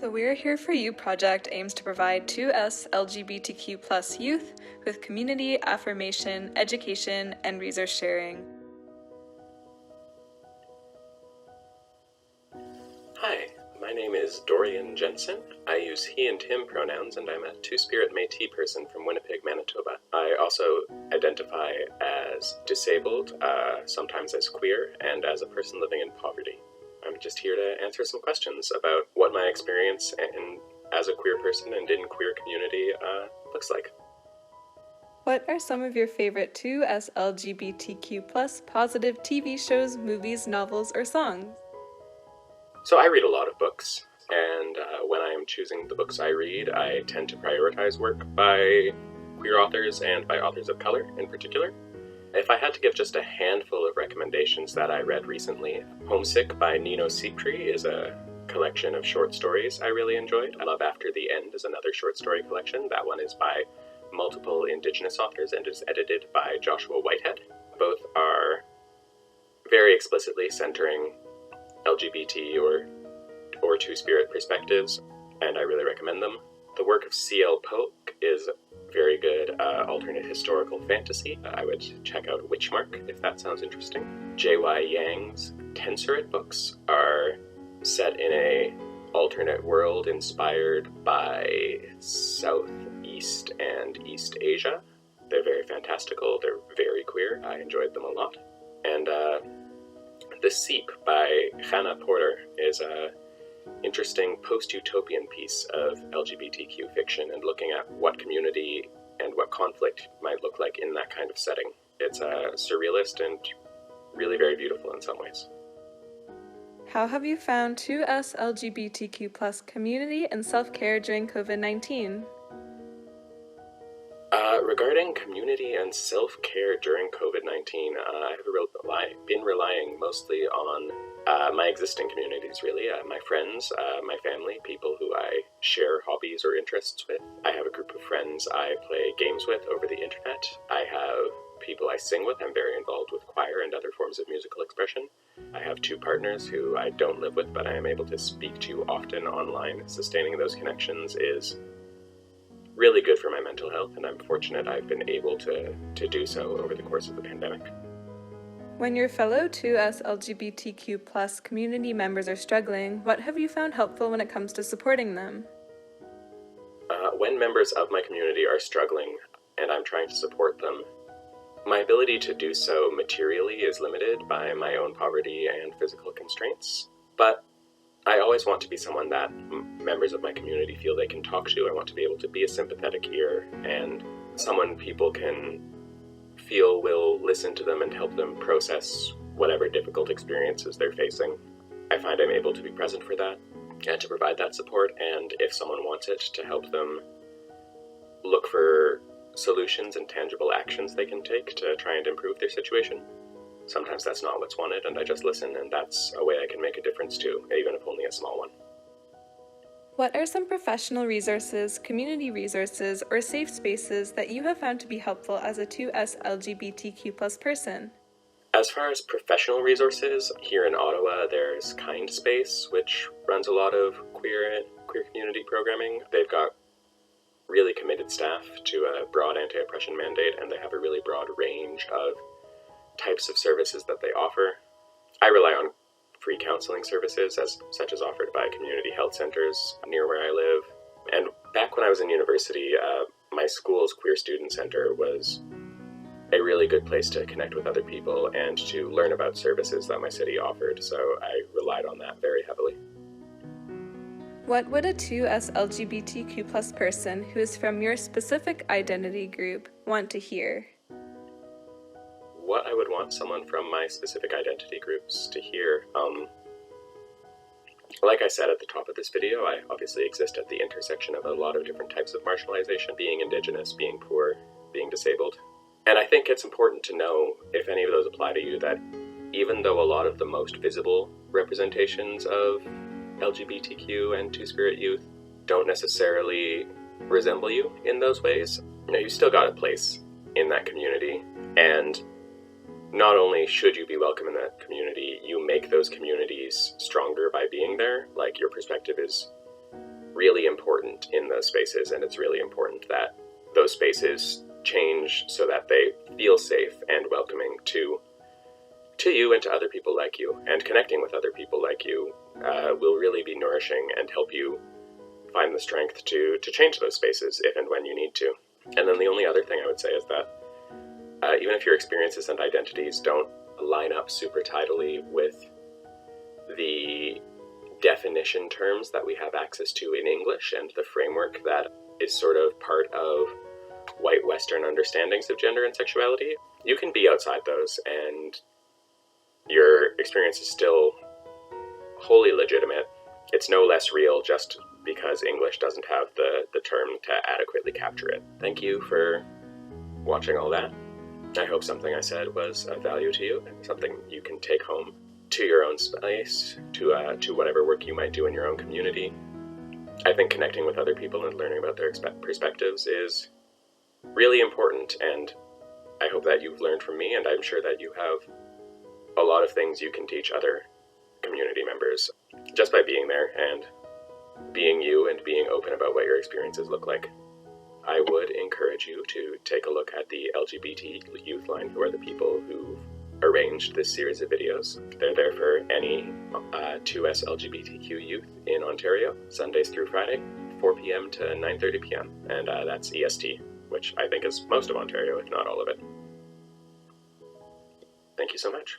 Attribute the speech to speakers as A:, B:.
A: The We're Here For You project aims to provide 2S LGBTQ+ youth with community, affirmation, education, and resource sharing.
B: Hi, my name is Dorian Jensen. I use he and him pronouns, and I'm a Two-Spirit Métis person from Winnipeg, Manitoba. I also identify as disabled, sometimes as queer, and as a person living in poverty. I'm just here to answer some questions about what my experience as a queer person and in queer community looks like.
A: What are some of your favorite 2S LGBTQ+ positive TV shows, movies, novels, or songs?
B: So I read a lot of books, and when I am choosing the books I read, I tend to prioritize work by queer authors and by authors of color in particular. If I had to give just a handful of recommendations that I read recently, Homesick by Nino Cipri is a collection of short stories I really enjoyed. I Love After the End is another short story collection. That one is by multiple Indigenous authors and is edited by Joshua Whitehead. Both are very explicitly centering LGBT or Two-Spirit perspectives, and I really recommend them. The work of C.L. Polk is very good alternate historical fantasy. I would check out Witchmark if that sounds interesting. J.Y. Yang's Tensorate books are set in a alternate world inspired by Southeast and East Asia. They're very fantastical, they're very queer. I enjoyed them a lot. And The Seep by Hannah Porter is a interesting post-utopian piece of LGBTQ fiction and looking at what community and what conflict might look like in that kind of setting. It's surrealist and really very beautiful in some ways.
A: How have you found 2S LGBTQ+ community and self-care during COVID-19?
B: Regarding community and self-care during COVID-19, I have been relying mostly on my existing communities, really. My friends, my family, people who I share hobbies or interests with. I have a group of friends I play games with over the internet. I have people I sing with. I'm very involved with choir and other forms of musical expression. I have 2 partners who I don't live with, but I am able to speak to often online. Sustaining those connections is really good for my mental health, and I'm fortunate I've been able to do so over the course of the pandemic.
A: When your fellow 2S LGBTQ+ community members are struggling, what have you found helpful when it comes to supporting them?
B: When members of my community are struggling and I'm trying to support them, my ability to do so materially is limited by my own poverty and physical constraints, but I always want to be someone that members of my community feel they can talk to. I want to be able to be a sympathetic ear and someone people can feel will listen to them and help them process whatever difficult experiences they're facing. I find I'm able to be present for that and to provide that support, and if someone wants it, to help them look for solutions and tangible actions they can take to try and improve their situation. Sometimes that's not what's wanted, and I just listen, and that's a way I can make a difference too, even if only a small one.
A: What are some professional resources, community resources, or safe spaces that you have found to be helpful as a 2S LGBTQ+ person?
B: As far as professional resources, here in Ottawa there's Kind Space, which runs a lot of queer community programming. They've got really committed staff to a broad anti-oppression mandate, and they have a really broad range of types of services that they offer. I rely on free counseling services, such as offered by community health centers near where I live. And back when I was in university, my school's Queer Student Center was a really good place to connect with other people and to learn about services that my city offered, so I relied on that very heavily.
A: What would a 2S LGBTQ+ person who is from your specific identity group want to hear?
B: What I would want someone from my specific identity groups to hear. Like I said at the top of this video, I obviously exist at the intersection of a lot of different types of marginalization, being Indigenous, being poor, being disabled. And I think it's important to know, if any of those apply to you, that even though a lot of the most visible representations of LGBTQ and Two-Spirit youth don't necessarily resemble you in those ways, you still got a place in that community, and not only should you be welcome in that community, you make those communities stronger by being there. Like, your perspective is really important in those spaces, and it's really important that those spaces change so that they feel safe and welcoming to you and to other people like you. And connecting with other people like you will really be nourishing and help you find the strength to change those spaces if and when you need to. And then the only other thing I would say is that even if your experiences and identities don't line up super tidily with the definition terms that we have access to in English and the framework that is sort of part of white Western understandings of gender and sexuality, you can be outside those and your experience is still wholly legitimate. It's no less real just because English doesn't have the term to adequately capture it. Thank you for watching all that. I hope something I said was of value to you and something you can take home to your own space, to whatever work you might do in your own community. I think connecting with other people and learning about their perspectives is really important, and I hope that you've learned from me, and I'm sure that you have a lot of things you can teach other community members just by being there and being you and being open about what your experiences look like. I would encourage you to take a look at the LGBT YouthLine, who are the people who've arranged this series of videos. They're there for any 2S LGBTQ youth in Ontario, Sundays through Friday, 4 p.m. to 9:30 p.m. And that's EST, which I think is most of Ontario, if not all of it. Thank you so much.